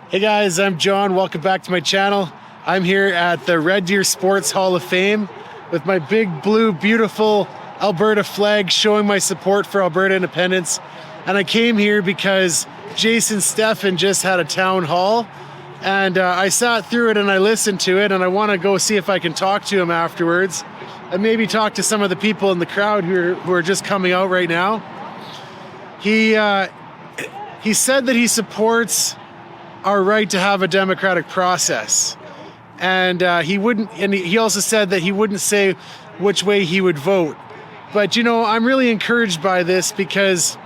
Hey guys, I'm John. Welcome back to my channel. I'm here at the Red Deer Sports Hall of Fame with my big blue, beautiful Alberta flag showing my support for Alberta independence. And I came here because Jason Stephan just had a town hall, and I sat through it and I listened to it, and I want to go see if I can talk to him afterwards and maybe talk to some of the people in the crowd who are just coming out right now. He said that he supports our right to have a democratic process, and he also said that he wouldn't say which way he would vote. But you know, I'm really encouraged by this because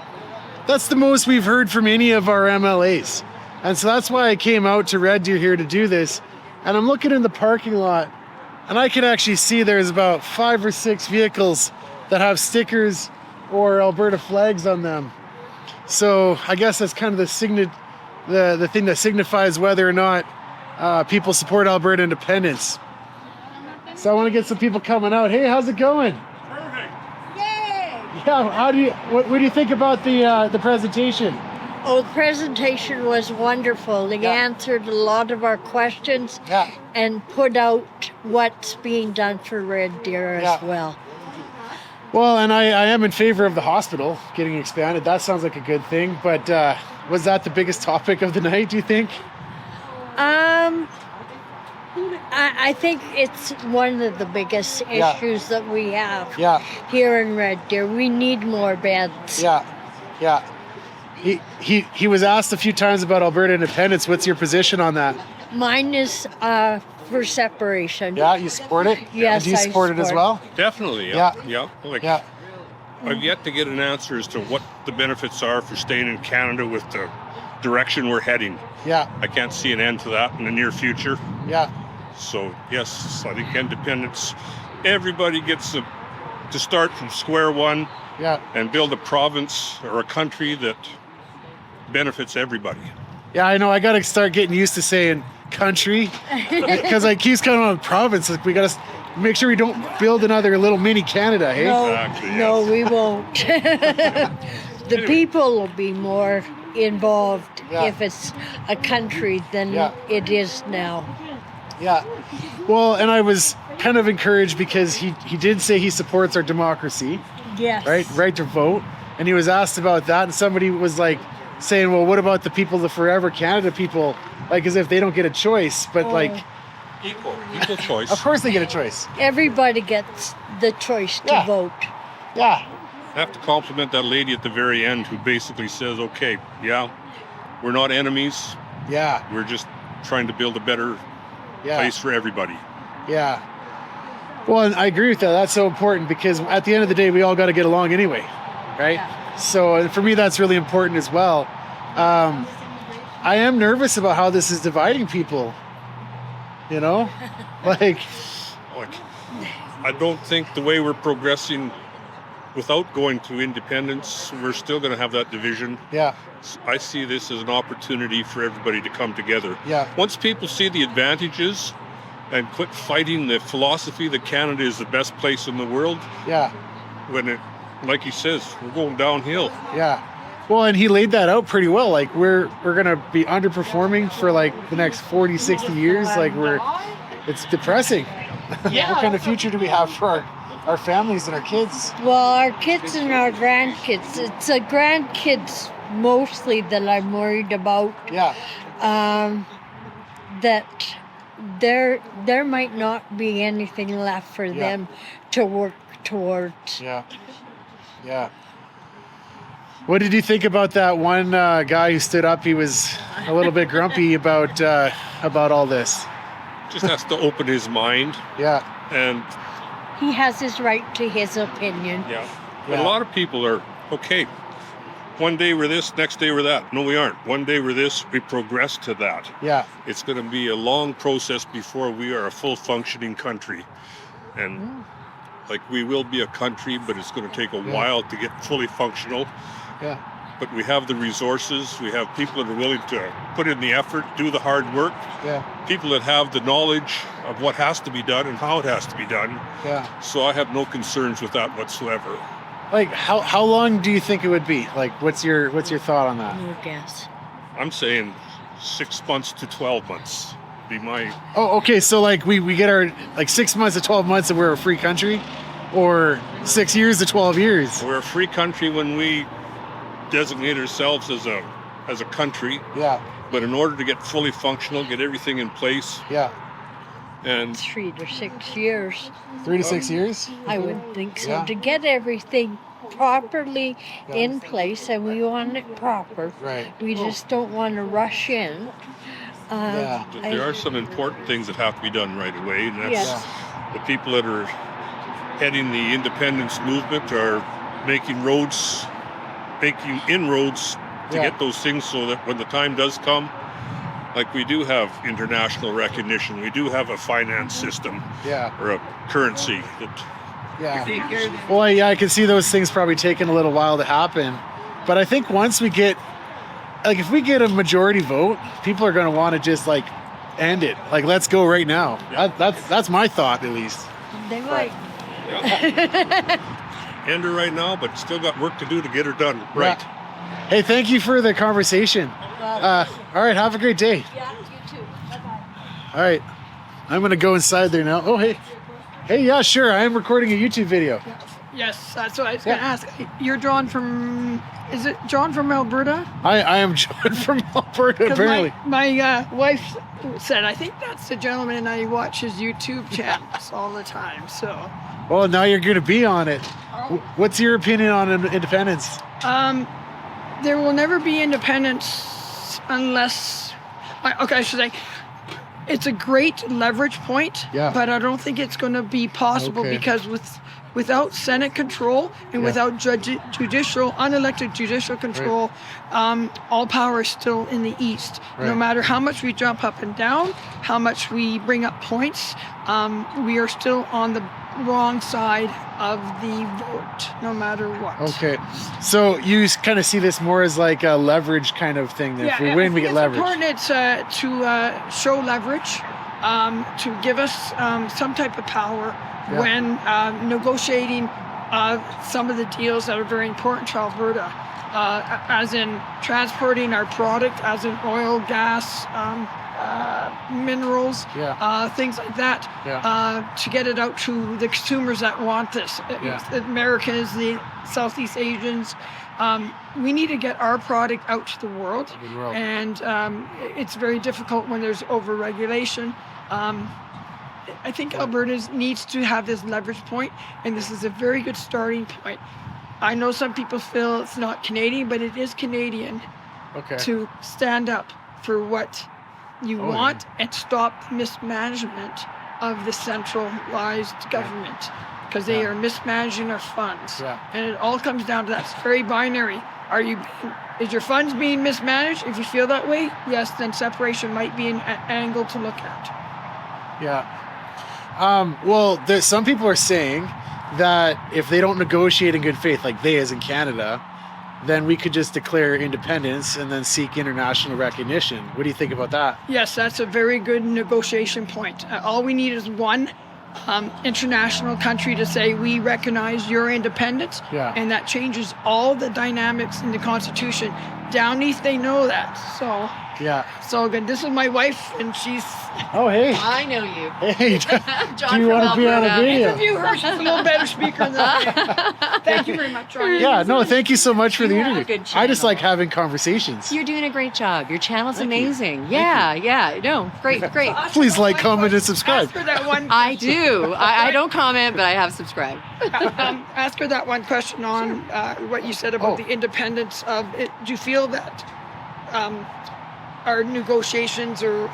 that's the most we've heard from any of our MLAs, and so that's why I came out to Red Deer here to do this. And I'm looking in the parking lot, and I can actually see there's about 5 or 6 vehicles that have stickers or Alberta flags on them. So I guess that's kind of the thing that signifies whether or not people support Alberta independence. So I want to get some people coming out. Hey, how's it going? Perfect. Yay! Yeah. What do you think about the presentation? Oh, the presentation was wonderful. They answered a lot of our questions and put out what's being done for Red Deer as well. Well, and I am in favor of the hospital getting expanded. That sounds like a good thing. But was that the biggest topic of the night, do you think? I think it's one of the biggest issues that we have here in Red Deer. We need more beds. Yeah. He was asked a few times about Alberta independence. What's your position on that? Mine is for separation. Yeah, you support it? Yes, and do you support it as well? Definitely, yeah. I've yet to get an answer as to what the benefits are for staying in Canada with the direction we're heading. Yeah. I can't see an end to that in the near future. Yeah. So, yes, I think independence, everybody gets to start from square one and build a province or a country that benefits everybody. Yeah, I know. I got to start getting used to saying country because I keep coming on province. Like, we got to make sure we don't build another little mini Canada, hey? No, Exactly, yes. no, we won't. The people will be more involved if it's a country than it is now. Yeah. Well, and I was kind of encouraged because he did say he supports our democracy. Yes. Right to vote. And he was asked about that, and somebody was like saying, well, what about the people, the Forever Canada people? Like, as if they don't get a choice, but like... Equal choice. Of course they get a choice. Everybody gets the choice to vote. Yeah. I have to compliment that lady at the very end who basically says, okay, we're not enemies. Yeah. We're just trying to build a better place for everybody. Yeah. Well, and I agree with that. That's so important because at the end of the day, we all got to get along anyway, right? Yeah. So and for me, that's really important as well. I am nervous about how this is dividing people. You know, like I don't think the way we're progressing without going to independence, we're still going to have that division. Yeah. I see this as an opportunity for everybody to come together. Yeah. Once people see the advantages and quit fighting the philosophy that Canada is the best place in the world. Yeah. When it, like he says, we're going downhill. Yeah. Well, and he laid that out pretty well. Like we're going to be underperforming for like the next 40, 60 years. Like it's depressing. Yeah. What kind of future do we have for our families and our kids? Well, our kids and our grandkids. It's the grandkids mostly that I'm worried about. Yeah. That there might not be anything left for them to work towards. Yeah. Yeah. What did you think about that one guy who stood up? He was a little bit grumpy about all this. Just has to open his mind. Yeah. And he has his right to his opinion. Yeah. But a lot of people are, okay, one day we're this, next day we're that. No, we aren't. One day we're this, we progress to that. Yeah. It's going to be a long process before we are a full functioning country. And like we will be a country, but it's going to take a while to get fully functional. Yeah. But we have the resources. We have people that are willing to put in the effort, do the hard work. Yeah. People that have the knowledge of what has to be done and how it has to be done. Yeah. So I have no concerns with that whatsoever. Like how long do you think it would be? Like what's your thought on that? Your guess. I'm saying 6 months to 12 months. Be my. Oh, okay. So like we get our like 6 months to 12 months and we're a free country, or 6 years to 12 years. We're a free country when we designate ourselves as a country. Yeah. But in order to get fully functional, get everything in place. Yeah. And 3 to 6 years. 3 to 6 years. I would think so. Yeah. To get everything properly in place, and we want it proper. Right. We just don't want to rush in. Yeah. There are some important things that have to be done right away, and that's Yes. the people that are heading the independence movement are making inroads to Yeah. get those things so that when the time does come, like we do have international recognition, we do have a finance system Yeah. or a currency that Yeah. Well, yeah, I can see those things probably taking a little while to happen, but I think once we get, like, if we get a majority vote, people are going to want to just like end it. Like, let's go right now. Yeah. That's my thought, at least. They might. end her right now, but still got work to do to get her done right. Yeah. Hey, thank you for the conversation. All right, have a great day. Yeah, you too. Bye-bye. All right, I'm going to go inside there now. Oh, hey. Hey, yeah, sure. I am recording a YouTube video. Yes, that's what I was going to ask. You're John from, is it John from Alberta? I am John from Alberta, 'Cause apparently. my wife said, I think that's the gentleman, and I watch his YouTube channels all the time. So, Well, now you're going to be on it. What's your opinion on independence? there will never be independence unless, I should say, it's a great leverage point, Yeah. but I don't think it's going to be possible Okay. because without Senate control and Yeah. without unelected judicial control, all power is still in the East. No Right. matter how much we jump up and down, how much we bring up points, we are still on the wrong side of the vote, no matter what. Okay, so you kind of see this more as like a leverage kind of thing. That if we win, we get leverage. It's important to show leverage, to give us some type of power Yeah. when negotiating some of the deals that are very important to Alberta, as in transporting our product, as in oil, gas, minerals, things like that, to get it out to the consumers that want this. The Americans, the Southeast Asians. We need to get our product out to the world, and it's very difficult when there's over-regulation. I think Alberta needs to have this leverage point, and this is a very good starting point. I know some people feel it's not Canadian, but it is Canadian to stand up for what you want and stop the mismanagement of the centralized government, because they are mismanaging our funds. And it all comes down to that. It's very binary. Is your funds being mismanaged? If you feel that way, yes, then separation might be an angle to look at. Well, some people are saying that if they don't negotiate in good faith, like they as in Canada, then we could just declare independence and then seek international recognition. What do you think about that? Yes, that's a very good negotiation point. All we need is one international country to say we recognize your independence, and that changes all the dynamics in the Constitution. Down east, they know that. So so good. This is my wife, and she's. Oh, hey. I know you. Hey, John, do you want to be on a video? Interview her. She's a little better speaker than I am. Thank you very much, John. Yeah, no, thank you so much for the You have a interview. good I just channel. like having conversations. You're doing a great job. Your channel's Thank you. amazing. Yeah. No, great. Please like, comment, and subscribe. Ask her that one. I do. I don't comment, but I have subscribed. Ask her that one question on what you said about the independence of it. Do you feel that our negotiations are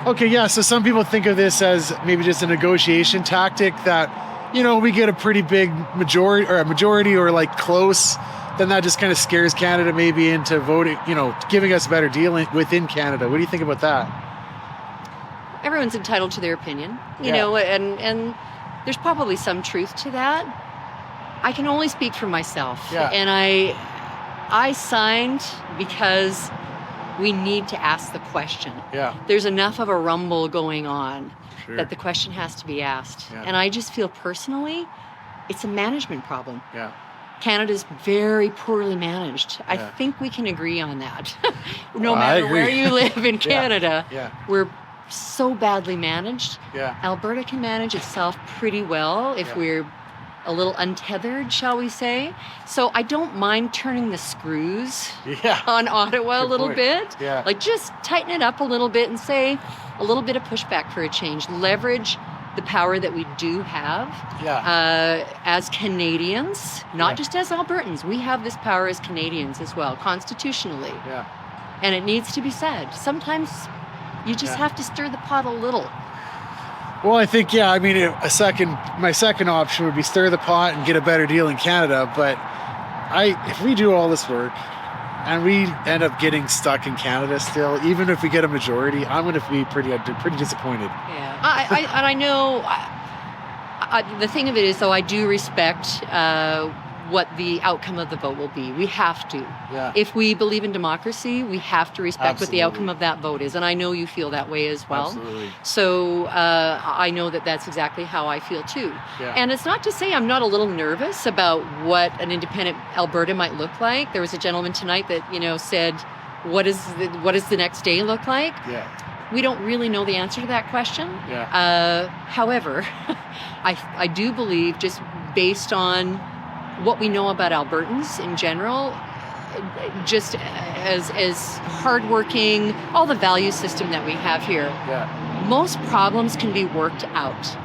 Okay, yeah, so some people think of this as maybe just a negotiation tactic that, we get a pretty big majority or like close, then that just kind of scares Canada maybe into voting, giving us a better deal within Canada. What do you think about that? Everyone's entitled to their opinion, you know, and there's probably some truth to that. I can only speak for myself. And I signed because we need to ask the question. There's enough of a rumble going on that the question has to be asked. And I just feel personally, it's a management problem. Canada's very poorly managed. I think we can agree on that. No matter where you live in Canada, we're so badly managed. Alberta can manage itself pretty well if we're a little untethered, shall we say. So I don't mind turning the screws on Ottawa a little bit. Like just tighten it up a little bit and say a little bit of pushback for a change. Leverage the power that we do have as Canadians, not just as Albertans. We have this power as Canadians as well, constitutionally. And it needs to be said. Sometimes you just have to stir the pot a little. Well, I think, I mean, my second option would be stir the pot and get a better deal in Canada. But if we do all this work and we end up getting stuck in Canada still, even if we get a majority, I'm going to be pretty disappointed. Yeah, I know. The thing of it is, though, I do respect what the outcome of the vote will be. We have to. If we believe in democracy, we have to respect what the outcome of that vote is. And I know you feel that way as well. Absolutely. So I know that that's exactly how I feel too. And it's not to say I'm not a little nervous about what an independent Alberta might look like. There was a gentleman tonight that, said, what does the next day look like? We don't really know the answer to that question. However, I do believe, just based on what we know about Albertans in general, just as hardworking, all the value system that we have here, most problems can be worked out.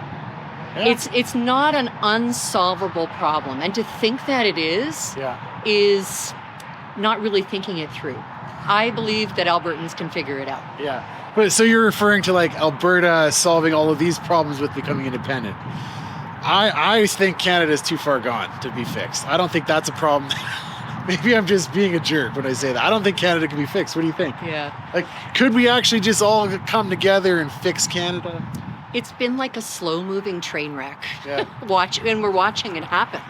It's not an unsolvable problem, and to think that it is not really thinking it through. I believe that Albertans can figure it out. But so you're referring to like Alberta solving all of these problems with becoming independent. I think Canada's too far gone to be fixed. I don't think that's a problem. Maybe I'm just being a jerk when I say that. I don't think Canada can be fixed. What do you think? Like, could we actually just all come together and fix Canada? It's been like a slow-moving train wreck. And we're watching it happen.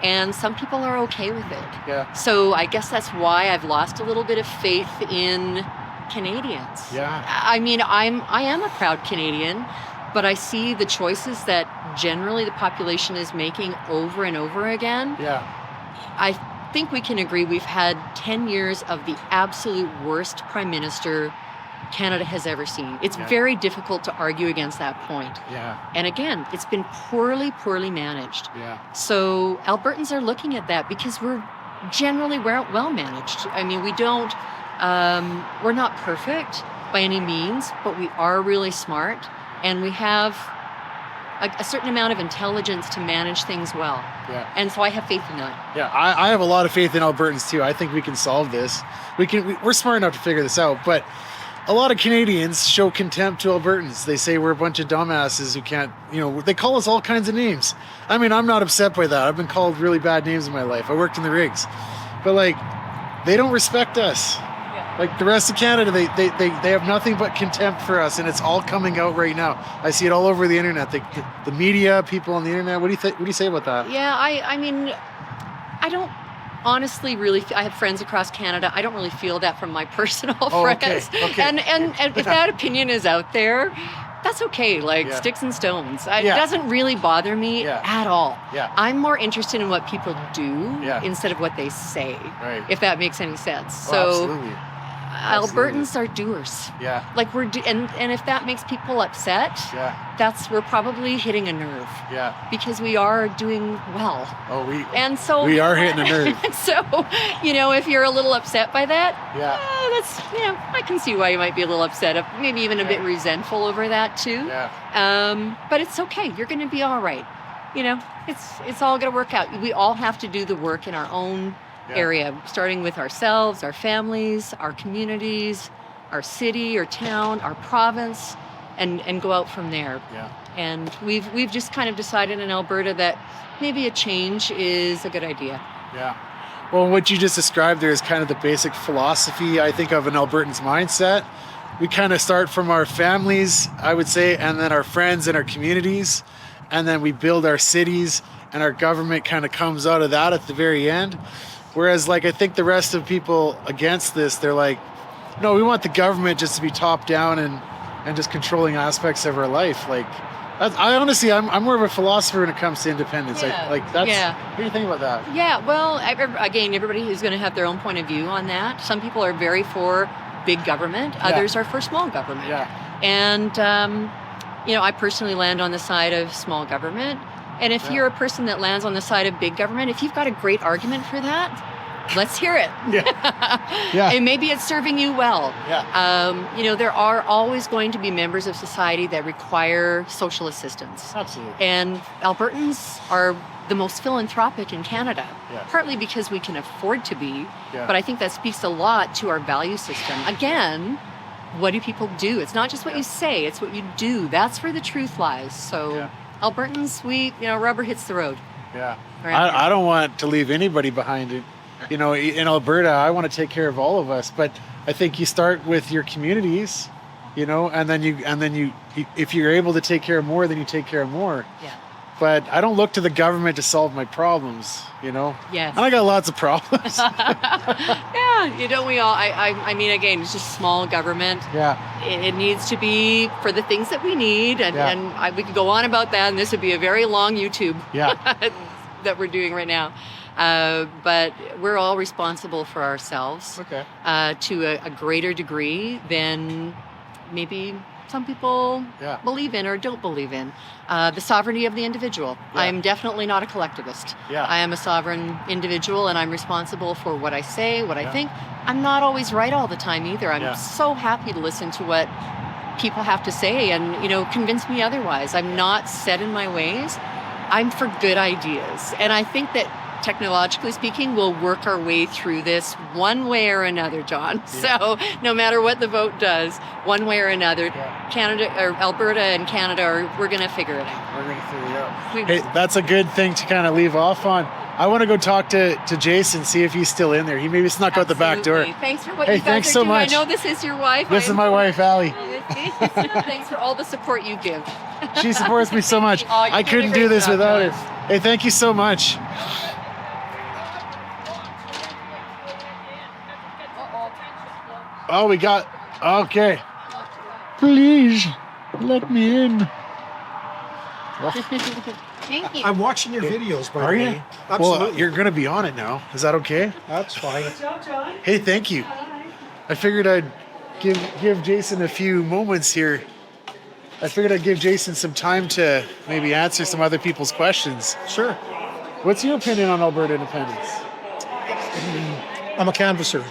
And some people are okay with it. So I guess that's why I've lost a little bit of faith in Canadians. I mean, I am a proud Canadian, but I see the choices that generally the population is making over and over again. I think we can agree we've had 10 years of the absolute worst prime minister Canada has ever seen. It's very difficult to argue against that point. And again, it's been poorly managed. So Albertans are looking at that because we're generally well managed. I mean, we're not perfect by any means, but we are really smart, and we have a certain amount of intelligence to manage things well. And so I have faith in that. I have a lot of faith in Albertans too. I think we can solve this. We're smart enough to figure this out, but a lot of Canadians show contempt to Albertans. They say we're a bunch of dumbasses who can't, they call us all kinds of names. I mean, I'm not upset by that. I've been called really bad names in my life. I worked in the rigs. But they don't respect us. Like the rest of Canada, they have nothing but contempt for us, and it's all coming out right now. I see it all over the internet. The media, people on the internet. What do you say about that? I mean, I don't honestly really. I have friends across Canada. I don't really feel that from my personal friends. Okay. And if that opinion is out there, that's okay. Sticks and stones. It doesn't really bother me at all. I'm more interested in what people do instead of what they say. If that makes any sense. So. Absolutely. Albertans are doers. And if that makes people upset, we're probably hitting a nerve. Because we are doing well. We are hitting a nerve. So, if you're a little upset by that, that's I can see why you might be a little upset, maybe even a bit resentful over that too. But it's okay. You're going to be all right. It's all going to work out. We all have to do the work in our own area, starting with ourselves, our families, our communities, our city or town, our province, and go out from there. And we've just kind of decided in Alberta that maybe a change is a good idea. Well, what you just described there is kind of the basic philosophy, I think, of an Albertan's mindset. We kind of start from our families, I would say, and then our friends and our communities, and then we build our cities, and our government kind of comes out of that at the very end. Whereas, I think the rest of people against this, they're like, no, we want the government just to be top down and just controlling aspects of our life. I honestly, I'm more of a philosopher when it comes to independence. Yeah. What Yeah. do you think about that? Yeah, well, again, everybody is going to have their own point of view on that. Some people are very for big government. Others are for small government. Yeah. And, I personally land on the side of small government. And if you're a person that lands on the side of big government, if you've got a great argument for that, let's hear it. Yeah. And maybe it's serving you well. Yeah. There are always going to be members of society that require social assistance. Absolutely. And Albertans are the most philanthropic in Canada, Yeah. partly because we can afford to be, Yeah. but I think that speaks a lot to our value system. Again, what do people do? It's not just what you say, it's what you do. That's where the truth lies. So Albertans, rubber hits the road. Yeah. Right. I don't want to leave anybody behind. In Alberta, I want to take care of all of us, but I think you start with your communities, and then you if you're able to take care of more, then you take care of more. Yeah. But I don't look to the government to solve my problems, Yes. And I got lots of problems. Yeah, we all, I mean, again, it's just small government. Yeah. It needs to be for the things that we need, and we could go on about that, and this would be a very long YouTube that we're doing right now. But we're all responsible for ourselves to a greater degree than maybe some people believe in or don't believe in. The sovereignty of the individual. I am definitely not a collectivist. I am a sovereign individual, and I'm responsible for what I say, what I think. I'm not always right all the time either. I'm so happy to listen to what people have to say and, convince me otherwise. I'm not set in my ways. I'm for good ideas. And I think that technologically speaking, we'll work our way through this one way or another, John. So no matter what the vote does, one way or another, Canada or Alberta and Canada, we're going to figure it out. We're going to figure it out. Hey, that's a good thing to kind of leave off on. I want to go talk to Jason, see if he's still in there. He maybe snuck out the back door. Thanks for what you guys thanks are so doing. much. I know this is your wife. This is my wife, Allie. Thanks for all the support you give. She supports me so much. I couldn't do this without her. Hey, thank you so much. Oh, okay. Please, let me in. Thank you. I'm watching your videos, by the Are way. you? Absolutely. Well, you're going to be on it now. Is that okay? That's fine. Hey, thank you. I figured I'd give Jason a few moments here. I figured I'd give Jason some time to maybe answer some other people's questions. Sure. What's your opinion on Alberta independence? I'm a canvasser.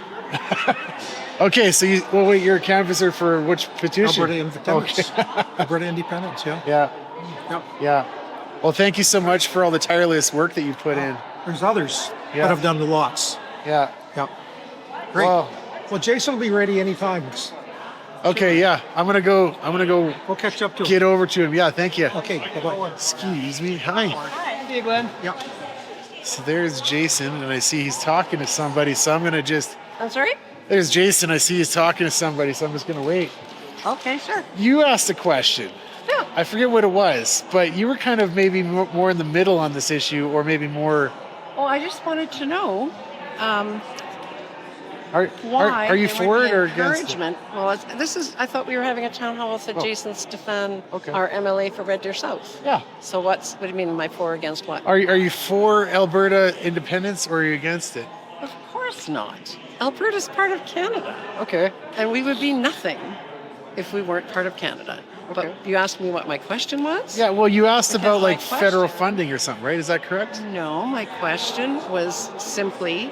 Okay, so you're a canvasser for which petition? Alberta independence. Okay. Alberta independence, yeah. Yeah. Well, thank you so much for all the tireless work that you've put in. There's others that have done lots. Yeah. Great. Well, Jason will be ready anytime. okay, yeah. I'm gonna go We'll catch up to him. get over to him. Yeah, thank you. Okay, bye-bye. Excuse me. Hi. Hey, Glenn. Yeah. So there's Jason, and I see he's talking to somebody, so I'm gonna just... I'm sorry? There's Jason, I see he's talking to somebody, so I'm just gonna wait. Okay, sure. You asked a question. Yeah. I forget what it was, but you were kind of maybe more in the middle on this issue, or maybe more... Well, I just wanted to know Are why you there for would it be or against it? encouragement. Well, I thought we were having a town hall with Jason Stephan, Okay. our MLA for Red Deer South. Yeah. So what do you mean, am I for or against what? Are you for Alberta independence, or are you against it? Of course not. Alberta's part of Canada, Okay. and we would be nothing if we weren't part of Canada. Okay. But you asked me what my question was? Yeah, well, you asked Because about my like federal question- funding or something, right? Is that correct? No, my question was simply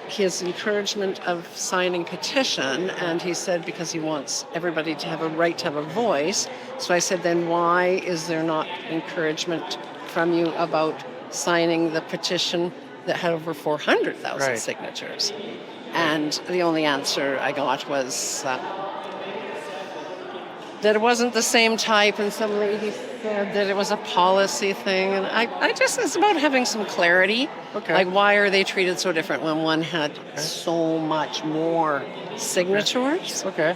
his encouragement of signing petition, and he said because he wants everybody to have a right to have a voice. So I said, then why is there not encouragement from you about signing the petition that had over 400,000 Right. signatures? And the only answer I got was that it wasn't the same type, and some lady said that it was a policy thing. And I just, it's about having some clarity. Okay. Like, why are they treated so different when one had so much more signatures Okay.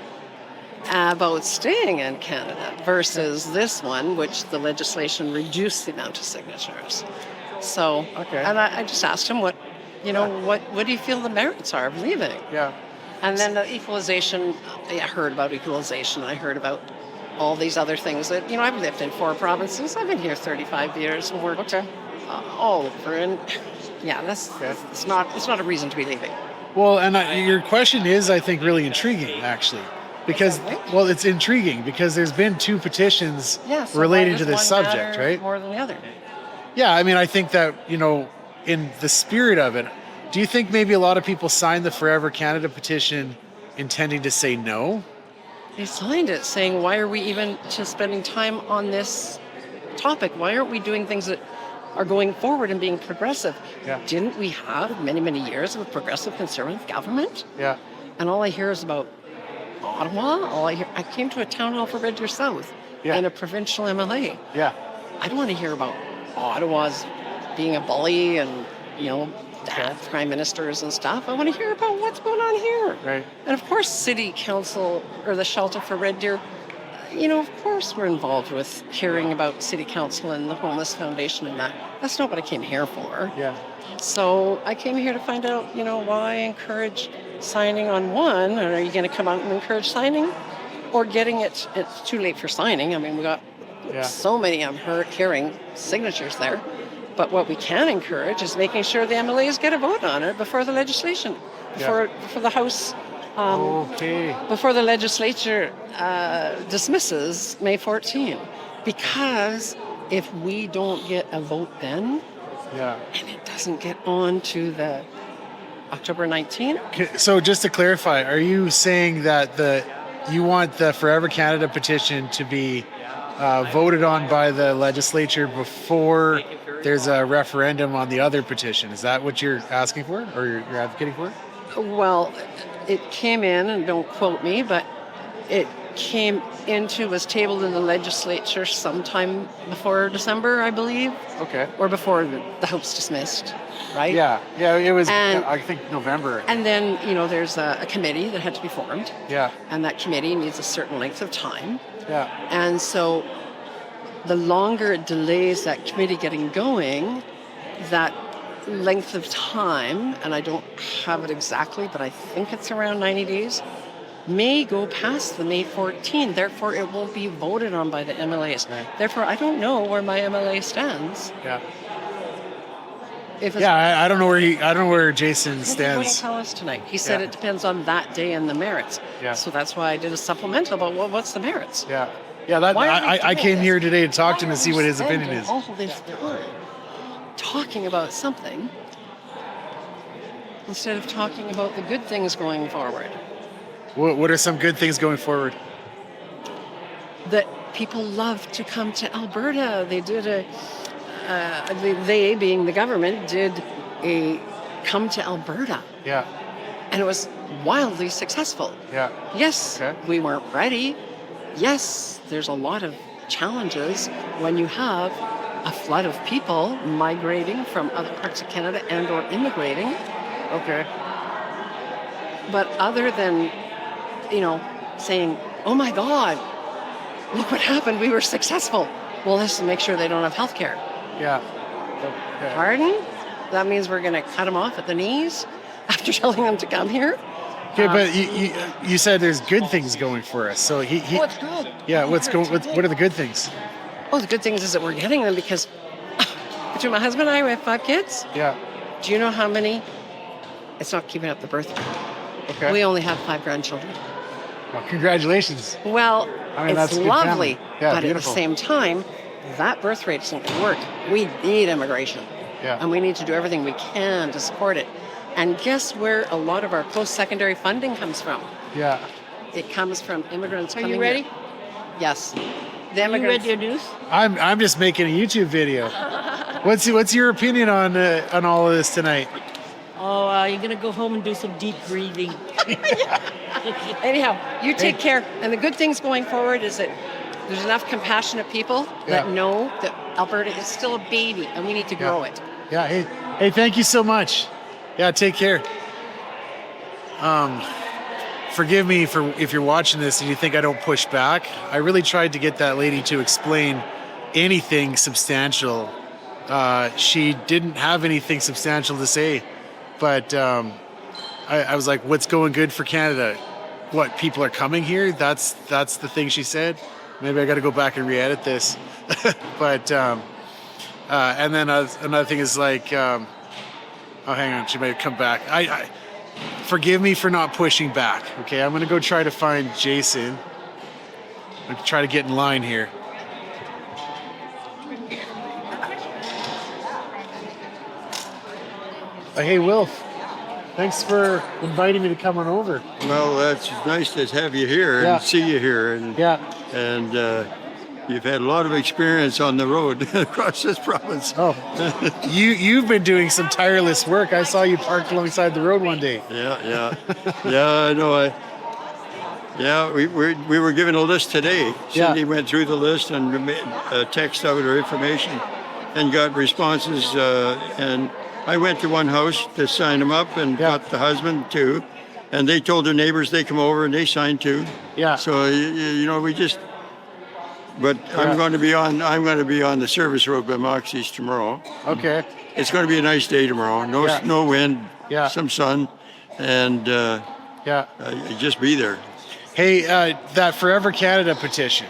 about staying in Canada versus this one, which the legislation reduced the amount of signatures. So, Okay. and I just asked him what do you feel the merits are of leaving? Yeah. And then the equalization, I heard about equalization. I heard about all these other things that, I've lived in 4 provinces. I've been here 35 years and worked all over. And yeah, it's not a reason to be leaving. Well, and your question is, I think, really intriguing, actually. Because, well, it's intriguing because there's been 2 petitions so relating why to does this one subject, matter right? more than the other? Yeah, I mean, I think that, in the spirit of it, do you think maybe a lot of people signed the Forever Canada petition intending to say no? They signed it saying, why are we even just spending time on this topic? Why aren't we doing things that are going forward and being progressive? Yeah. Didn't we have many, many years of a progressive conservative government? Yeah. And all I hear is about Ottawa. I came to a town hall for Red Deer South and a provincial MLA. Yeah. I don't want to hear about Ottawa's being a bully and, prime ministers and stuff. I want to hear about what's going on here. Right. And of course, City Council or the shelter for Red Deer, of course we're involved with hearing about City Council and the Homeless Foundation and that. That's not what I came here for. Yeah. So I came here to find out, why encourage signing on one, or are you going to come out and encourage signing? Or getting it's too late for signing. I mean, we got so many, I'm hearing signatures there. But what we can encourage is making sure the MLAs get a vote on it before the legislation, before the House, before the legislature dismisses May 14. Because if we don't get a vote then, and it doesn't get on to the October 19th. Okay, so just to clarify, are you saying that you want the Forever Canada petition to be voted on by the legislature before there's a referendum on the other petition? Is that what you're asking for, or you're advocating for? Well, it came in, and don't quote me, but it was tabled in the legislature sometime before December, I believe. Okay. Or before the House dismissed, right? Yeah, it was, I think, November. And then, there's a committee that had to be formed. Yeah. And that committee needs a certain length of time. Yeah. And so the longer it delays that committee getting going, that length of time, and I don't have it exactly, but I think it's around 90 days, may go past the May 14. Therefore, it won't be voted on by the MLAs. Right. Therefore, I don't know where my MLA stands. Yeah. I don't know where Jason What stands. did he tell us tonight? He said it depends on that day and the merits. Yeah. So that's why I did a supplemental about what's the merits. Yeah. Yeah, I came here today to talk to him and see what his opinion is. All this time talking about something instead of talking about the good things going forward. What are some good things going forward? That people love to come to Alberta. They did they being the government did a come to Alberta. Yeah. And it was wildly successful. Yeah. Yes, we weren't ready. Yes, there's a lot of challenges when you have a flood of people migrating from other parts of Canada and or immigrating. Okay. But other than, saying, oh my God, look what happened, we were successful. Well, let's make sure they don't have health care. Yeah. Okay. Pardon? That means we're going to cut them off at the knees after telling them to come here? Okay, but you said there's good things going for us. So What's good? Yeah, what are the good things? Oh, the good things is that we're getting them because between my husband and I, we have 5 kids. Yeah. Do you know how many? It's not keeping up the birth rate. Okay. We only have 5 grandchildren. Well, congratulations. Well, that's it's a good lovely, family. Yeah, but beautiful. at the same time, that birth rate isn't going to work. We need immigration. Yeah. And we need to do everything we can to support it. And guess where a lot of our post-secondary funding comes from? Yeah. It comes from immigrants coming you ready? here. Yes. The You immigrants. read your news? I'm just making a YouTube video. What's your opinion on all of this tonight? Oh, you're gonna go home and do some deep breathing. Anyhow, you take care. And the good things going forward is that there's enough compassionate people that know that Alberta is still a baby and we need to grow it. Yeah. Hey, thank you so much. Yeah, take care. Forgive me if you're watching this and you think I don't push back. I really tried to get that lady to explain anything substantial. She didn't have anything substantial to say, but I was like, what's going good for Canada? What, people are coming here? That's the thing she said. maybe I got to go back and re-edit this. But and then another thing is like, oh, hang on, she may come back. I forgive me for not pushing back. Okay, I'm gonna go try to find Jason. I'm gonna try to get in line here. Hey, Wilf. Thanks for inviting me to come on over. Well, it's nice to have you here and see you here, and you've had a lot of experience on the road across this province. Oh, you've been doing some tireless work. I saw you parked alongside the road one day. Yeah, I know. We were given a list today. Cindy went through the list and texted out our information and got responses. And I went to one house to sign them up and got the husband too. And they told their neighbors they come over and they signed too. Yeah. So we just. But I'm going to be on the service road by Moxie's tomorrow. Okay. It's going to be a nice day tomorrow. No wind. Some sun, and just be there. Hey, that Forever Canada petition.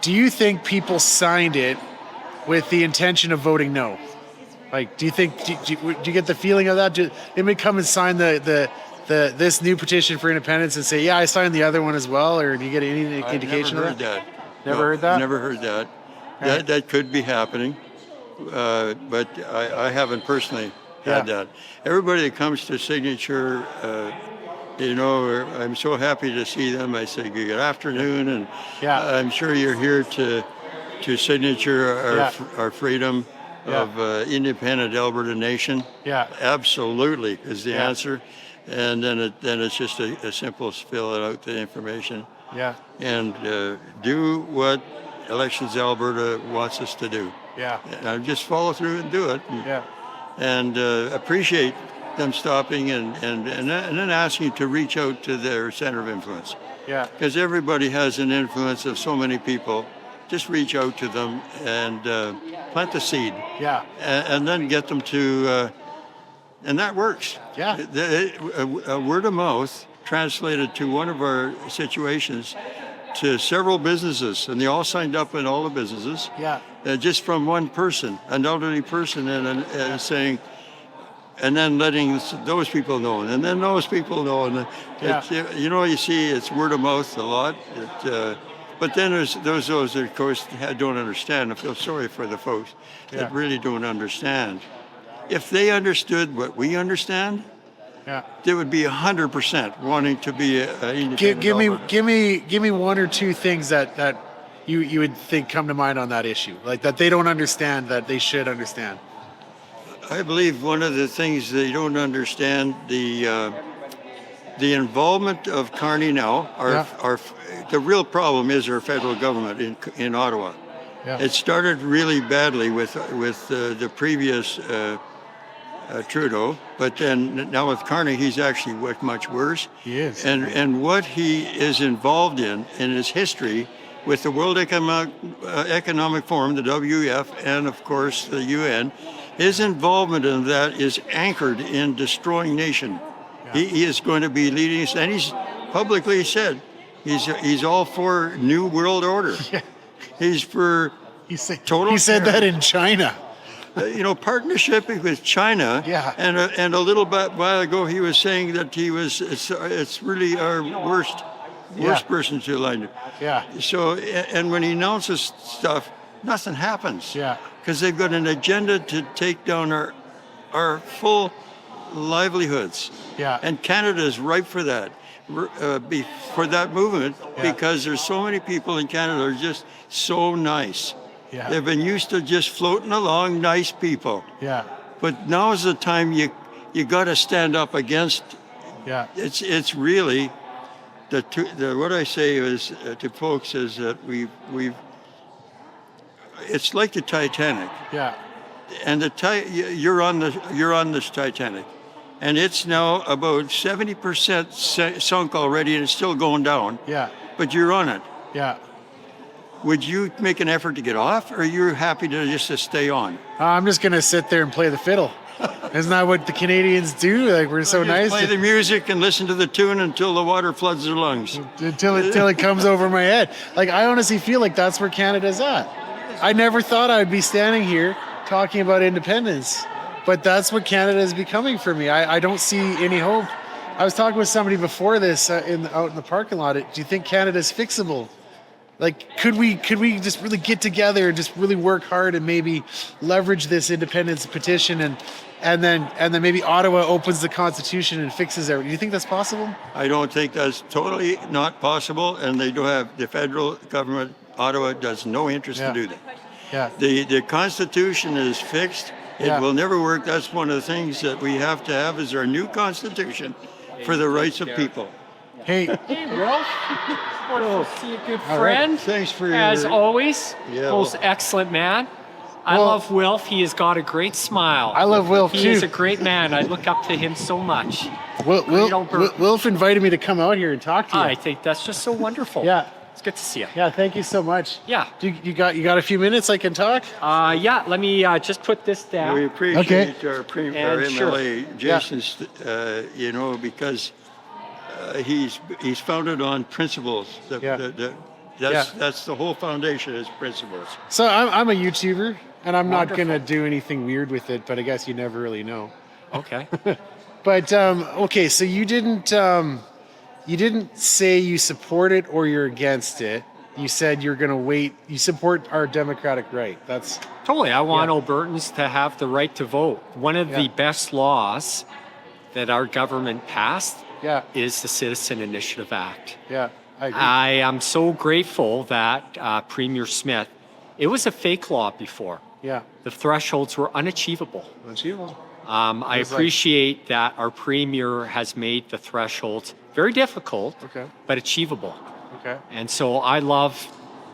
Do you think people signed it with the intention of voting no? Like, do you think? Do you get the feeling of that? They may come and sign this new petition for independence and say, "Yeah, I signed the other one as well," or do you get any indication of that? Never heard that? Never heard that. Right. That could be happening, but I haven't personally had that. Everybody that comes to signature, I'm so happy to see them. I say good afternoon, and I'm sure you're here to signature our freedom of independent Alberta nation. Yeah, absolutely is the answer, and then it's just a simple fill out the information. Yeah, and do what Elections Alberta wants us to do. Yeah, and just follow through and do it. And appreciate them stopping and then asking you to reach out to their center of influence. Yeah, because everybody has an influence of so many people. Just reach out to them and plant the seed. Yeah, and then get them to, and that works. Yeah, a word of mouth translated to one of our situations to several businesses, and they all signed up in all the businesses. Yeah, just from one person, an elderly person, and saying, and then letting those people know, and then those people know, and you see, it's word of mouth a lot. But then there's those that, of course, don't understand. I feel sorry for the folks that really don't understand. If they understood what we understand, they would be 100% wanting to be independent. Give me one or two things that you would think come to mind on that issue, like that they don't understand that they should understand. I believe one of the things they don't understand, the involvement of Carney now, the real problem is our federal government in Ottawa. Yeah. It started really badly with the previous Trudeau, but then now with Carney, he's actually much worse. He is. And what he is involved in his history with the World Economic Forum, the WEF, and of course the UN, his involvement in that is anchored in destroying nation. He is going to be leading us, and he's publicly said he's all for New World Order. Yeah. He's for total. He said that in China. Partnership with China. Yeah. And a little while ago he was saying that it's really our worst person to align to. Yeah. So and when he announces stuff, nothing happens. Yeah. Because they've got an agenda to take down our full livelihoods. Yeah. And Canada is ripe for that, for that movement, because there's so many people in Canada who are just so nice. Yeah. They've been used to just floating along, nice people. Yeah. But now is the time you got to stand up against. Yeah. It's really what I say is to folks is that we've. It's like the Titanic. Yeah. And you're on this Titanic. And it's now about 70% sunk already, and it's still going down. Yeah. But you're on it. Yeah. Would you make an effort to get off, or are you happy to just stay on? I'm just going to sit there and play the fiddle. Isn't that what the Canadians do? Like, we're so nice. Play the music and listen to the tune until the water floods their lungs. Until it comes over my head. Like, I honestly feel like that's where Canada's at. I never thought I'd be standing here talking about independence, but that's what Canada is becoming for me. I don't see any hope. I was talking with somebody before this out in the parking lot. Do you think Canada's fixable? Like, could we just really get together and just really work hard and maybe leverage this independence petition and then maybe Ottawa opens the Constitution and fixes everything? Do you think that's possible? I don't think that's totally not possible, and they do have the federal government. Ottawa does no interest to do that. Yeah. The Constitution is fixed. It will never work. That's one of the things that we have to have is our new Constitution for the rights of people. Hey, Ralph. Wonderful to see a good All friend. right. Thanks for your... As always, Yeah, most excellent man. I Well- love Wilf. He has got a great smile. I love Wilf He too. is a great man. I look up to him so much. Wilf invited me to come out here and talk to you. I think that's just so wonderful. Yeah. It's good to see you. Yeah, thank you so much. Yeah. You got a few minutes I can talk? Yeah, let me just put this down. We appreciate our And sure. MLA, Jason, you know, because he's founded on principles. That's the whole foundation is principles. So I'm a YouTuber, and I'm not going to do anything weird with it, but I guess you never really know. Okay. But, okay, so you didn't say you support it or you're against it. You said you're going to wait. You support our democratic right. That's Totally. I want Albertans to have the right to vote. One of the best laws that our government passed is the Citizen Initiative Act. Yeah, I agree. I am so grateful that Premier Smith, it was a fake law before. Yeah. The thresholds were unachievable. Unachievable. I appreciate that our Premier has made the thresholds very difficult, but achievable. Okay. And so I love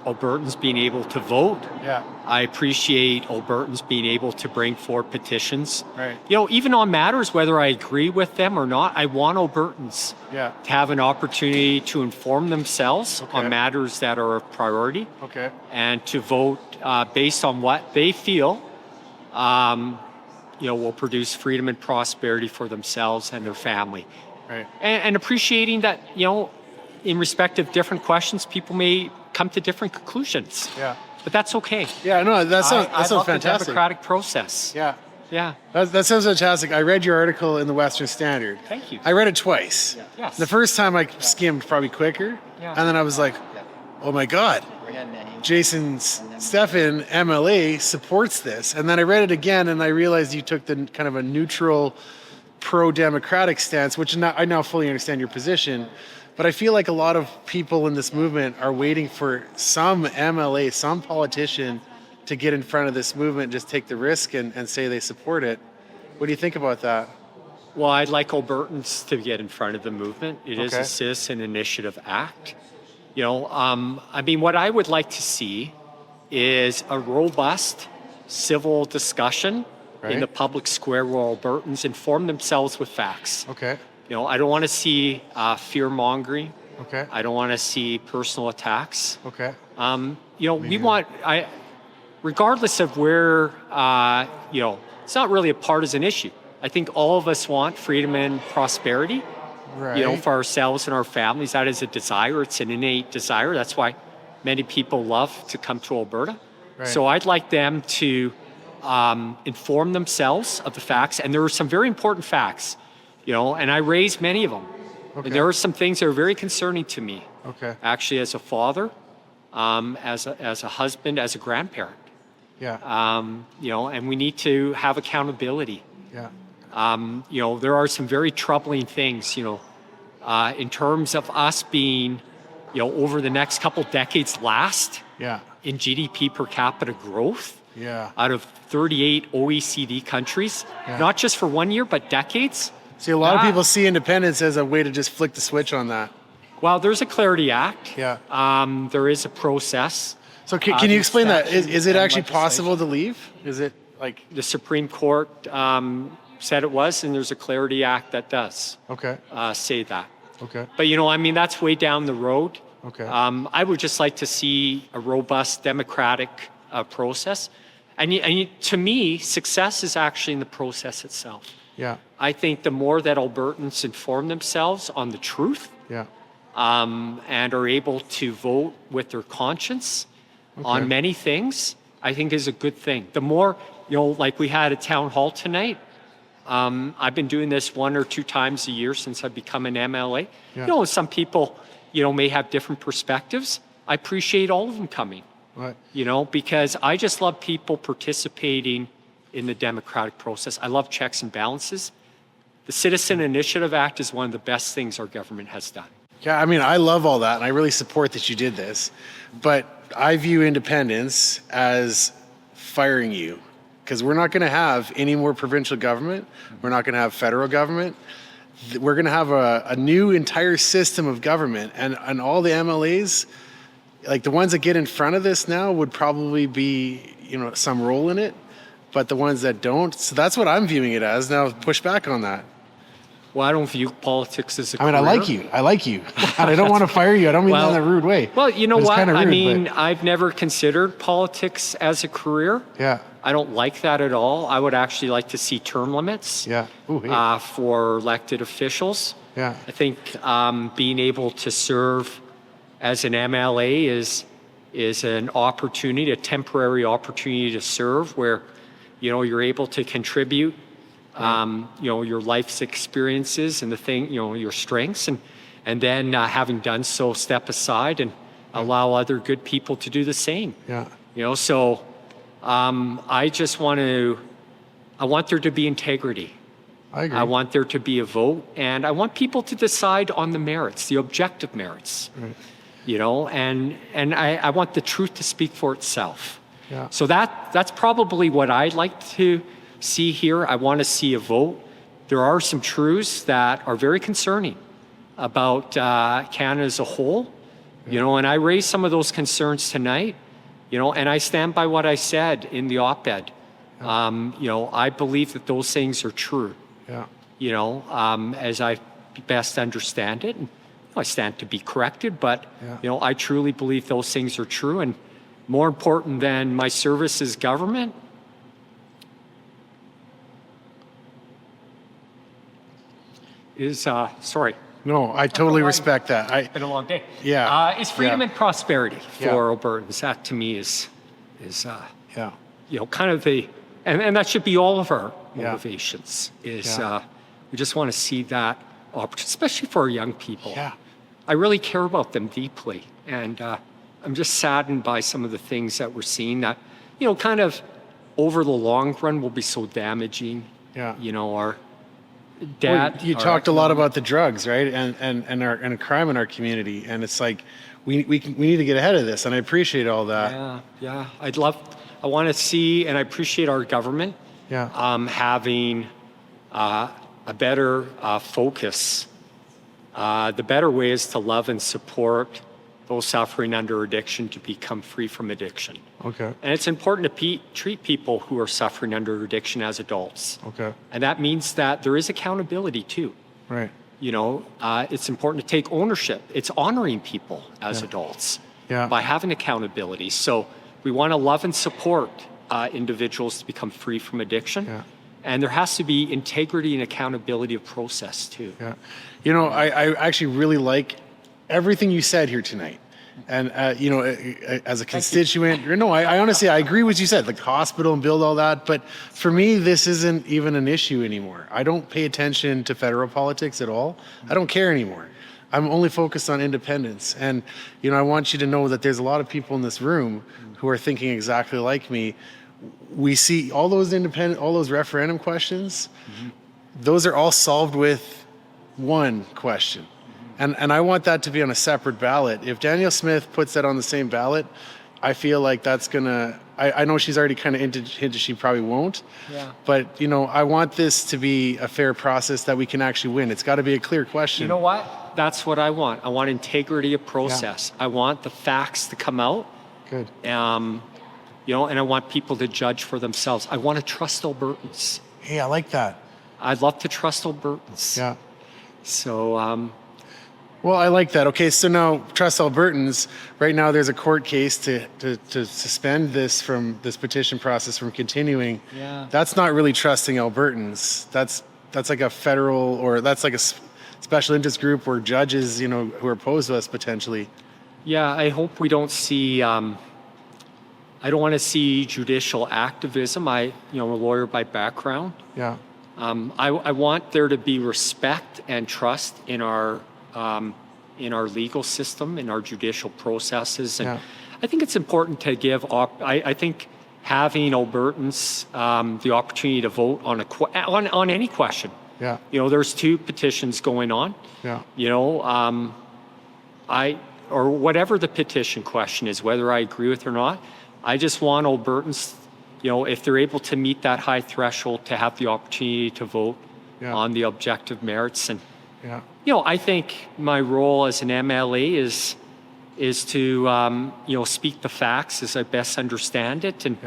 Albertans being able to vote. Yeah. I appreciate Albertans being able to bring forward petitions. Right. You know, even on matters, whether I agree with them or not, I want Albertans Yeah. to have an opportunity to inform themselves on matters that are a priority Okay. and to vote based on what they feel, will produce freedom and prosperity for themselves and their family. Right. And appreciating that, in respect of different questions, people may come to different conclusions. Yeah. But that's okay. Yeah, no, that sounds I love fantastic. the democratic process. Yeah. Yeah. That sounds fantastic. I read your article in the Western Standard. Thank you. I read it twice. Yes. The first time I skimmed probably quicker, and then I was like, oh my God, Jason Stephan, MLA, supports this. And then I read it again, and I realized you took the kind of a neutral, pro-democratic stance, which I now fully understand your position. But I feel like a lot of people in this movement are waiting for some MLA, some politician to get in front of this movement, just take the risk and say they support it. What do you think about that? Well, I'd like Albertans to get in front of the movement. It is a Citizen Initiative Act. What I would like to see is a robust civil discussion in the public square where Albertans inform themselves with facts. Okay. I don't want to see fear-mongering. Okay. I don't want to see personal attacks. Okay. We want, regardless of where, it's not really a partisan issue. I think all of us want freedom and prosperity, for ourselves and our families. That is a desire. It's an innate desire. That's why many people love to come to Alberta. Right. So I'd like them to inform themselves of the facts. And there are some very important facts, and I raised many of them. Okay. And there are some things that are very concerning to me. Okay. Actually, as a father, as a husband, as a grandparent. Yeah. And we need to have accountability. Yeah. There are some very troubling things, in terms of us being, over the next couple decades last in GDP per capita growth out of 38 OECD countries, not just for 1 year, but decades. See, a lot of people see independence as a way to just flick the switch on that. Well, there's a Clarity Act. Yeah. There is a process. So can you explain that? Is it actually possible to leave? Is it like... The Supreme Court said it was, and there's a Clarity Act that does say that. Okay. But, that's way down the road. Okay. I would just like to see a robust democratic process. To me, success is actually in the process itself. Yeah. I think the more that Albertans inform themselves on the truth, Yeah. and are able to vote with their conscience on many things, I think is a good thing. The more, like we had a town hall tonight. I've been doing this 1 or 2 times a year since I've become an MLA. Yeah. Some people, may have different perspectives. I appreciate all of them coming. Right. Because I just love people participating in the democratic process. I love checks and balances. The Citizen Initiative Act is one of the best things our government has done. Yeah, I mean, I love all that, and I really support that you did this. But I view independence as firing you, because we're not going to have any more provincial government. We're not going to have federal government. We're going to have a new entire system of government, and all the MLAs, like the ones that get in front of this now, would probably be, some role in it, but the ones that don't. So that's what I'm viewing it as. Now, push back on that. Well, I don't view politics as a career. I like you. And I don't want to fire you. I don't mean that in a rude way. Well, you know what? Rude, I've never considered politics as a career. Yeah. I don't like that at all. I would actually like to see term limits. Yeah. Ooh, hey. For elected officials. Yeah. I think being able to serve as an MLA is an opportunity, a temporary opportunity to serve where, you're able to contribute your life's experiences and your strengths, and then having done so, step aside and allow other good people to do the same. Yeah. So I want there to be integrity. I agree. I want there to be a vote, and I want people to decide on the merits, the objective merits. Right. And I want the truth to speak for itself. Yeah. So that's probably what I'd like to see here. I want to see a vote. There are some truths that are very concerning about Canada as a whole, and I raised some of those concerns tonight, and I stand by what I said in the op-ed. I believe that those things are true. Yeah. As I best understand it. And I stand to be corrected, but I truly believe those things are true. And more important than my service as government is sorry. No, I totally respect that. It's been a long day. Yeah. Is freedom and prosperity for Albertans. That to me is kind of the and that should be all of our motivations. We just want to see that opportunity, especially for our young people. Yeah. I really care about them deeply, and I'm just saddened by some of the things that we're seeing that, kind of over the long run will be so damaging. Yeah. Our dad. You talked a lot about the drugs, right? And crime in our community, and it's like we need to get ahead of this, and I appreciate all that. Yeah. I want to see, and I appreciate our government having a better focus. The better way is to love and support those suffering under addiction to become free from addiction. Okay. And it's important to treat people who are suffering under addiction as adults. Okay. And that means that there is accountability too. Right. It's important to take ownership. It's honoring people as adults by having accountability. So we want to love and support individuals to become free from addiction. Yeah. And there has to be integrity and accountability of process too. Yeah. I actually really like everything you said here tonight. And, as a constituent, I honestly, I agree with what you said, like hospital and build all that. But for me, this isn't even an issue anymore. I don't pay attention to federal politics at all. I don't care anymore. I'm only focused on independence. And, I want you to know that there's a lot of people in this room who are thinking exactly like me. We see all those referendum questions. Those are all solved with one question. And I want that to be on a separate ballot. If Danielle Smith puts that on the same ballot, I feel like that's gonna, I know she's already kind of hinted she probably won't. Yeah. But, I want this to be a fair process that we can actually win. It's got to be a clear question. You know what? That's what I want. I want integrity of process. I want the facts to come out. Good. And I want people to judge for themselves. I want to trust Albertans. Hey, I like that. I'd love to trust Albertans. Yeah. So, Well, I like that. Okay, so now Trust Albertans. Right now, there's a court case to suspend this petition process from continuing. Yeah. That's not really trusting Albertans. That's like a federal, or that's like a special interest group or judges, who are opposed to us potentially. Yeah, I hope we don't see. I don't want to see judicial activism. I'm a lawyer by background. Yeah. I want there to be respect and trust in our legal system, in our judicial processes, and I think it's important to give. I think having Albertans the opportunity to vote on any question. Yeah. There's 2 petitions going on. Yeah. Or whatever the petition question is, whether I agree with it or not, I just want Albertans, if they're able to meet that high threshold, to have the opportunity to vote on the objective merits. And, I think my role as an MLA is to, speak the facts as I best understand it. And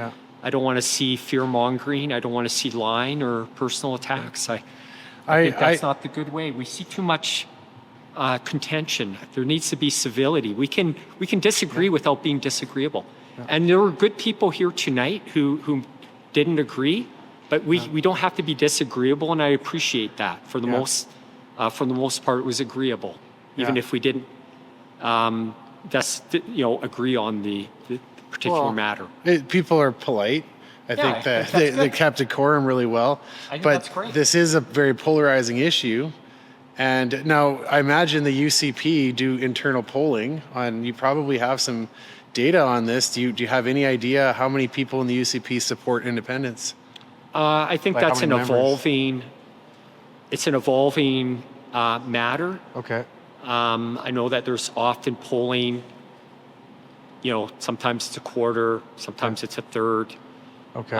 I don't want to see fear-mongering. I don't want to see lying or personal attacks. I think that's not the good way. We see too much contention. There needs to be civility. We can disagree without being disagreeable. And there were good people here tonight who didn't agree, but we don't have to be disagreeable, and I appreciate that. For the most part, it was agreeable, even if we didn't agree on the particular matter. People are polite. I think that they kept decorum really well. I think but that's great. This is a very polarizing issue. And now I imagine the UCP do internal polling on, you probably have some data on this. Do you have any idea how many people in the UCP support independence? I think that's an evolving matter. Okay. I know that there's often polling, sometimes it's a quarter, sometimes it's a third. Okay.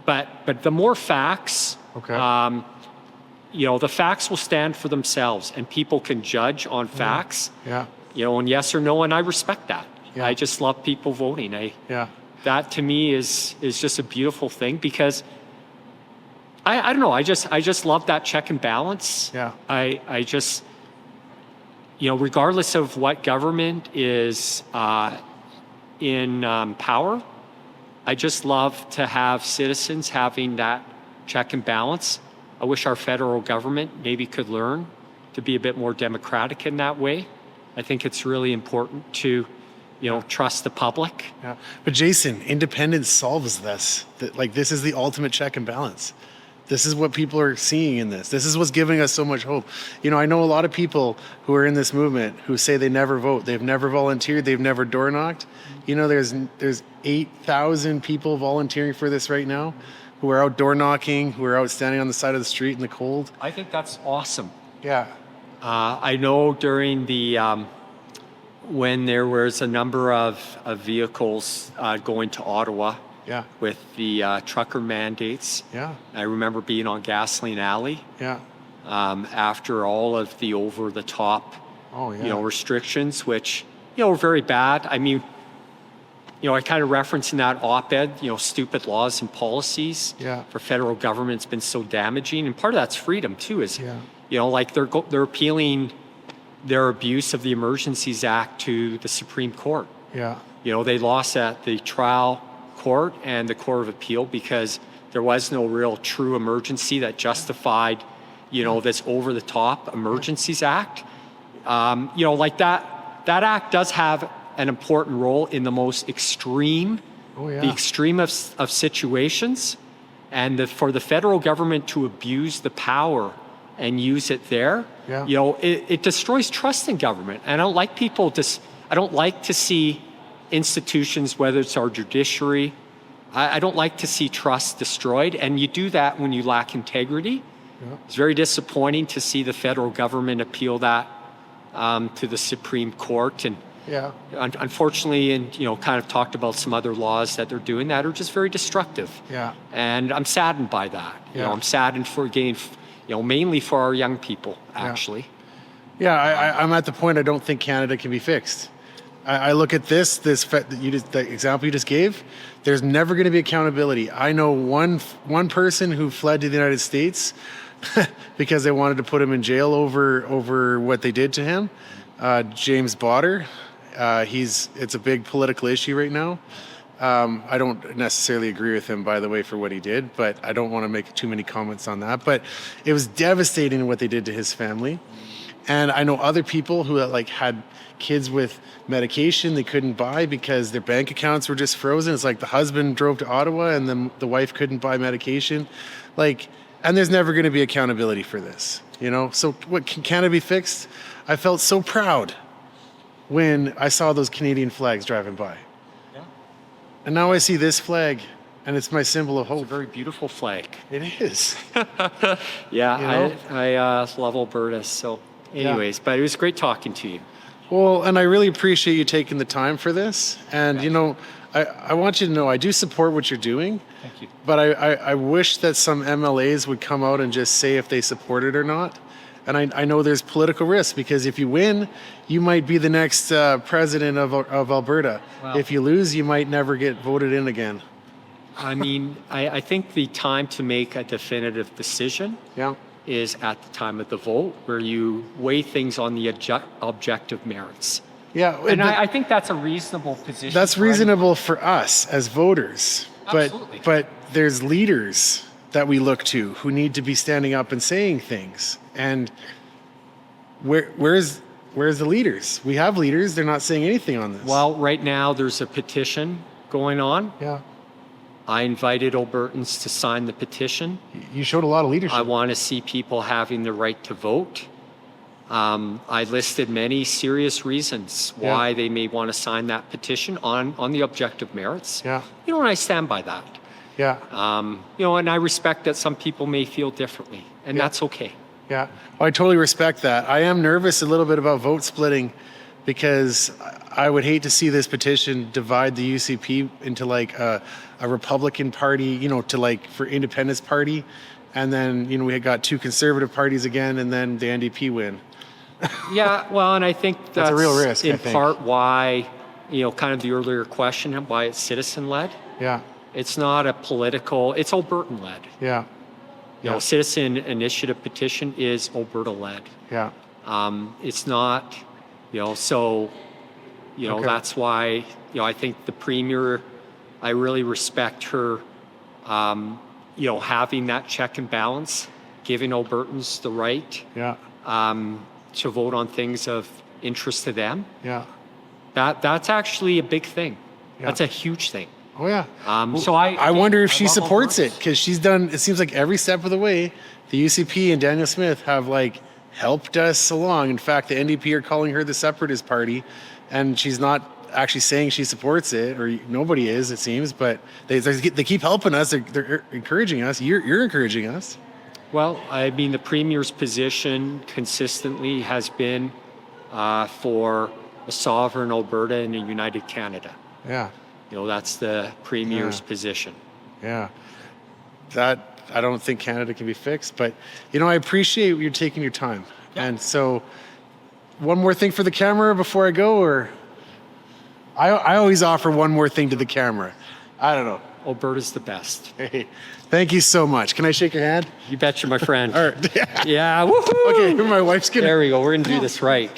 But the more facts, okay. The facts will stand for themselves, and people can judge on facts. Yeah. And yes or no, and I respect that. Yeah. I just love people voting. That to me is just a beautiful thing, because I don't know. I just love that check and balance. Yeah. I just, regardless of what government is in power, I just love to have citizens having that check and balance. I wish our federal government maybe could learn to be a bit more democratic in that way. I think it's really important to, trust the public. Yeah. But Jason, independence solves this. This is the ultimate check and balance. This is what people are seeing in this. This is what's giving us so much hope. I know a lot of people who are in this movement who say they never vote. They've never volunteered. They've never door knocked. There's 8,000 people volunteering for this right now, who are out door knocking, who are out standing on the side of the street in the cold. I think that's awesome. Yeah. I know during the when there was a number of vehicles going to Ottawa. Yeah. With the trucker mandates. Yeah. I remember being on Gasoline Alley. Yeah. After all of the over-the-top, restrictions, which were very bad. I mean, I kind of referenced in that op-ed, stupid laws and policies for federal government has been so damaging, and part of that's freedom too. Is they're appealing their abuse of the Emergencies Act to the Supreme Court. Yeah. They lost at the trial court and the Court of Appeal because there was no real true emergency that justified, this over-the-top Emergencies Act. That act does have an important role in the most extreme, the extreme of situations, and for the federal government to abuse the power and use it there, it destroys trust in government. And I don't like to see institutions, whether it's our judiciary, I don't like to see trust destroyed, and you do that when you lack integrity. It's very disappointing to see the federal government appeal that to the Supreme Court, and unfortunately, and kind of talked about some other laws that they're doing that are just very destructive. Yeah. And I'm saddened by that. I'm saddened for again, mainly for our young people, actually. I'm at the point I don't think Canada can be fixed. I look at the example you just gave. There's never going to be accountability. I know one person who fled to the United States, because they wanted to put him in jail over what they did to him. James Botter, it's a big political issue right now. I don't necessarily agree with him, by the way, for what he did, but I don't want to make too many comments on that. But it was devastating what they did to his family. And I know other people who had kids with medication they couldn't buy because their bank accounts were just frozen. It's like the husband drove to Ottawa and then the wife couldn't buy medication. And there's never going to be accountability for this, So can it be fixed? I felt so proud when I saw those Canadian flags driving by. Yeah. And now I see this flag, and it's my symbol of hope. It's a very beautiful flag. It is. Yeah, I love Alberta. So anyways, but it was great talking to you. Well, and I really appreciate you taking the time for this. And, I want you to know I do support what you're doing. Thank you. But I wish that some MLAs would come out and just say if they support it or not. And I know there's political risk because if you win, you might be the next president of Alberta. Wow. If you lose, you might never get voted in again. I mean, I think the time to make a definitive decision is at the time of the vote, where you weigh things on the objective merits. Yeah, and I think that's a reasonable position. That's reasonable for us as voters. Absolutely. But there's leaders that we look to who need to be standing up and saying things. And where's the leaders? We have leaders. They're not saying anything on this. Well, right now there's a petition going on. Yeah. I invited Albertans to sign the petition. You showed a lot of leadership. I want to see people having the right to vote. I listed many serious reasons why they may want to sign that petition on the objective merits. Yeah. And I stand by that. Yeah. And I respect that some people may feel differently, and that's okay. Yeah. Well, I totally respect that. I am nervous a little bit about vote splitting because I would hate to see this petition divide the UCP into a Republican party, for Independence Party. And then, we had got two conservative parties again, and then the NDP win. Yeah, well, and I think that's a real risk, in part why, kind of the earlier question, why it's citizen-led. Yeah. It's not a political, it's Albertan-led. Yeah. Citizen initiative petition is Alberta-led. Yeah. It's not, so, that's why, I think the Premier, I really respect her, having that check and balance, giving Albertans the right to vote on things of interest to them. Yeah. That's actually a big thing. Yeah. That's a huge thing. Oh, yeah. So I wonder if she supports it, because she's done, it seems like every step of the way, the UCP and Daniel Smith have helped us along. In fact, the NDP are calling her the separatist party, and she's not actually saying she supports it, or nobody is, it seems, but they keep helping us. They're encouraging us. You're encouraging us. Well, I mean, the Premier's position consistently has been for a sovereign Alberta and a united Canada. Yeah. That's the Premier's position. Yeah. That, I don't think Canada can be fixed, but, I appreciate you taking your time. Yeah. And so, one more thing for the camera before I go, or? I always offer one more thing to the camera. I don't know. Alberta's the best. Hey, thank you so much. Can I shake your hand? You betcha, my friend. All right. Yeah, woohoo! Okay, my wife's gonna... There we go. We're gonna do this right.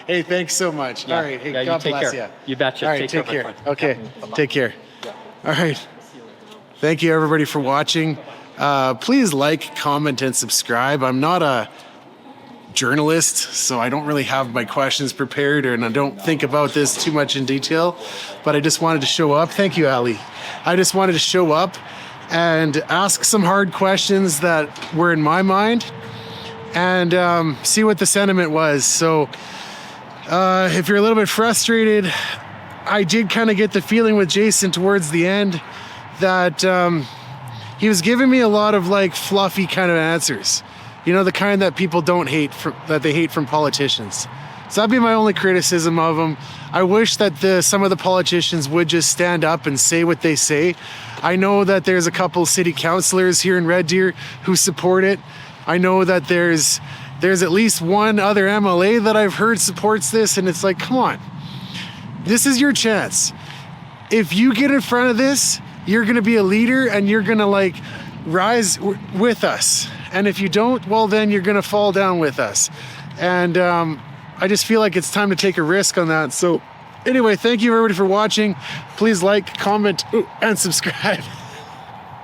Hey, thanks so much. Yeah. All right. Hey, God bless you. You betcha. All right, take care. My friend. Okay, take care. All right. Thank you, everybody, for watching. Please like, comment, and subscribe. I'm not a journalist, so I don't really have my questions prepared, and I don't think about this too much in detail, but I just wanted to show up. Thank you, Ali. I just wanted to show up and ask some hard questions that were in my mind and see what the sentiment was. So if you're a little bit frustrated, I did kind of get the feeling with Jason towards the end that he was giving me a lot of fluffy kind of answers. The kind that people don't hate, that they hate from politicians. So that'd be my only criticism of him. I wish that some of the politicians would just stand up and say what they say. I know that there's a couple city councillors here in Red Deer who support it. I know that there's at least one other MLA that I've heard supports this, and it's come on. This is your chance. If you get in front of this, you're gonna be a leader and you're gonna rise with us. And if you don't, well, then you're going to fall down with us. And I just feel like it's time to take a risk on that. So anyway, thank you everybody for watching. Please like, comment, and subscribe.